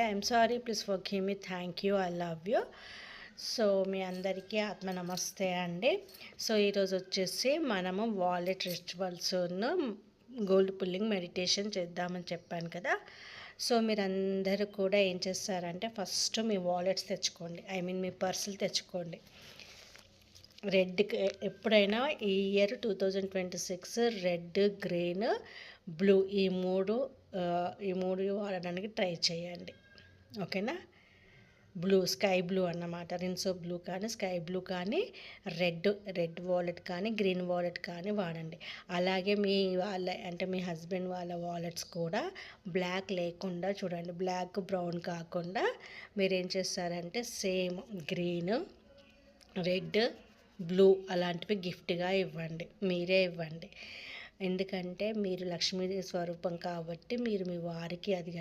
I'm sorry, please forgive me. Thank you, I love you. So మీ అందరికీ ఆత్మ నమస్తే అండి. సో ఈరోజు వచ్చేసి మనము వాలెట్ రిచువల్స్ను గోల్డ్ పుల్లింగ్ మెడిటేషన్ చేద్దామని చెప్పాను కదా. సో మీరందరూ కూడా ఏం చేస్తారంటే ఫస్ట్ మీ వాలెట్స్ తెచ్చుకోండి, మీ పర్సులు తెచ్చుకోండి. రెడ్ ఎప్పుడైనా ఈ ఇయర్ 2026 రెడ్, గ్రీన్, బ్లూ ఈ మూడు వాడడానికి ట్రై చేయండి. ఓకేనా. బ్లూ, స్కై బ్లూ అన్నమాట. రిన్సో బ్లూ కానీ, స్కై బ్లూ కానీ, రెడ్ వాలెట్ కానీ, గ్రీన్ వాలెట్ కానీ వాడండి. అలాగే మీ మీ హస్బెండ్ వాళ్ళ వాలెట్స్ కూడా బ్లాక్ లేకుండా చూడండి. బ్లాక్, బ్రౌన్ కాకుండా మీరు ఏం చేస్తారంటే సేమ్ గ్రీన్, రెడ్, బ్లూ అలాంటివి గిఫ్ట్గా ఇవ్వండి, మీరే ఇవ్వండి. ఎందుకంటే మీరు లక్ష్మీ స్వరూపం కాబట్టి మీరు మీ వారికి అది